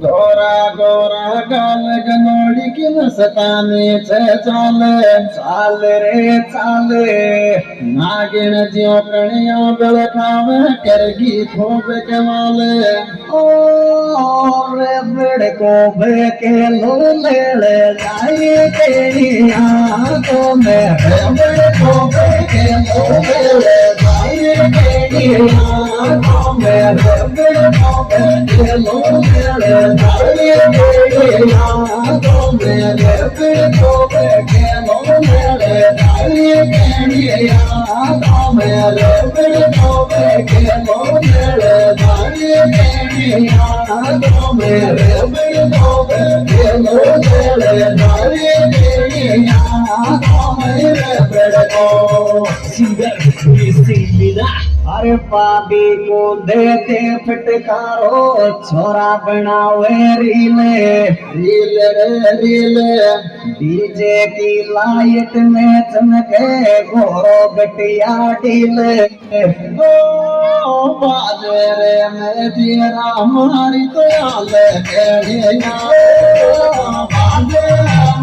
गोरा गोरा गाल गनोड़ी की मस्तानी छे चाले चाल रे चाले नागिन ज्यो कणिया बेलखावे करगी थोब के माले ओ रे बड़ को बेके लो ले जाए केनिया तो मैं बड़ को बेके लो ले जाए केनिया तो मैं बड़ को बेके लो अरे पापी को देते फटकारो छोरा बनावे रीले रीले रे रीले डीजे की लाइट में चमके घोरो गटिया डीले ओ बाजे रे मैं तेरा हमारी तो आले केड़िया बाजे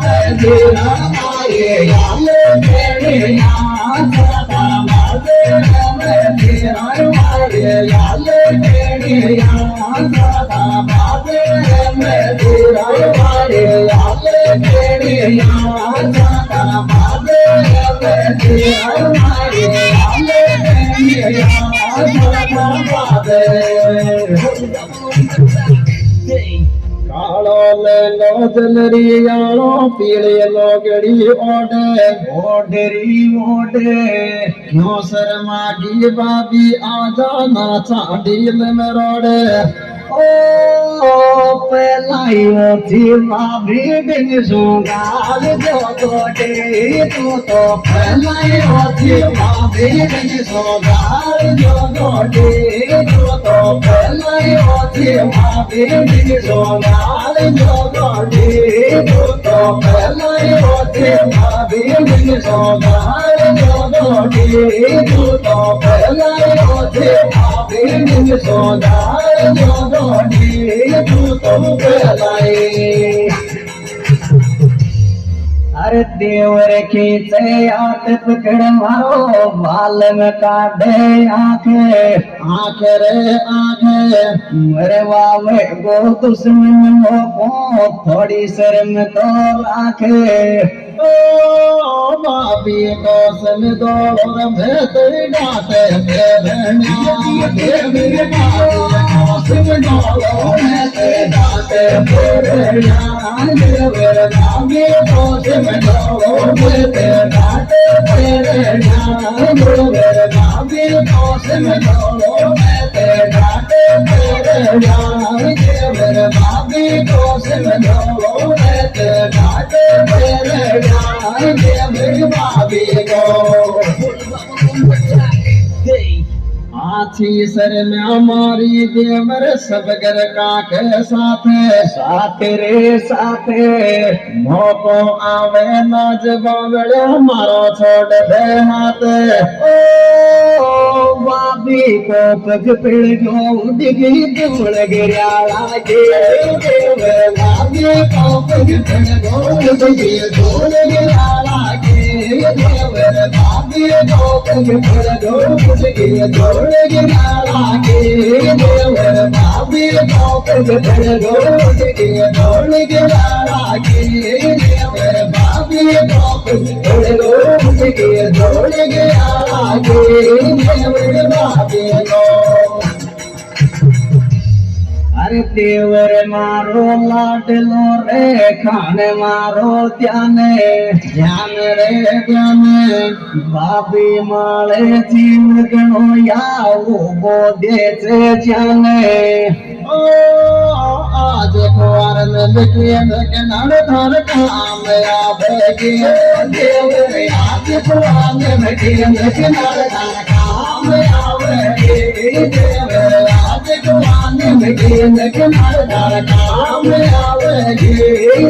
मैं तेरा हमारी आले केड़िया बाजे मैं तेरा हमारी आले केड़िया बाजे मैं तेरा हमारी आले केड़िया बाजे मैं तेरा हमारी आले केड़िया कालो ले लो जलरियालो पीले लो गड़ी ओडे ओडरी ओडे क्यों शर्मा की बाबी आजा नाचा डील में रोडे ओ पहलाइयो थी बाबी बिन सुगाल जो गोटे तू तो पहलाइयो थी बाबी बिन सुगाल जो गोटे तू तो पहलाइयो थी बाबी बिन सुगाल जो गोटे तू तो पहलाइयो थी बाबी बिन सुगाल जो गोटे तू तो पहलाइयो थी बाबी बिन सुगाल जो तू तो पहलाई अरे देवर खींचे आत पकड़ मारो बाल में काटे आंखे आंखे रे आंखे मरे वावे गो दुश्मन हो को थोड़ी शर्म तो राखे ओ बाबी को सम दो और भेतर डाटे भेड़िया देवी को सम दो और भेतर डाटे भेड़िया देवर बाबी को सम दो भेतर डाटे भेड़िया देवर बाबी को सम दो भेतर डाटे भेड़िया देवर बाबी को सम दो भेतर डाटे भेड़िया आछी सर में हमारी देवर सब घर का के साथ साथ रे साथ मोको आवे नाच बावड़े मारो छोड़ दे हाथ ओ बाबी को पग पिड़ गो डिगी दूड़ गिरा लागे देवर बाबी को पग पिड़ गो डिगी दूड़ गिरा लागे देवर बाबी को पग पिड़ गो डिगी दूड़ गिरा लागे देवर बाबी को पग पिड़ गो डिगी दूड़ गिरा लागे देवर बाबी को पग पिड़ गो डिगी दूड़ गिरा लागे देवर बाबी को अरे देवर मारो लाडलो रे खाने मारो ध्यान ध्यान रे ध्यान बाबी माले जीव गणो या वो दे से जाने ओ आज कुआर में बिके के नड़ धर काम आवेगी देवर आज कुआर में बिके के नड़ धर काम आवेगी देवर आज कुआर में के नकनार काम आवेगे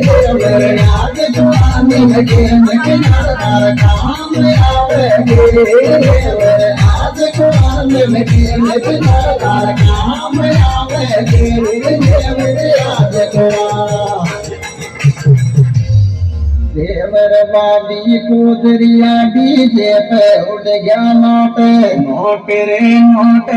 देवर याद जवानी के नकनार काम आवेगे देवर याद जवानी के नकनार काम आवेगे देवर याद जवानी देवर बाबी कूदरिया डीजे पे उड़ गया नोट नोट रे नोट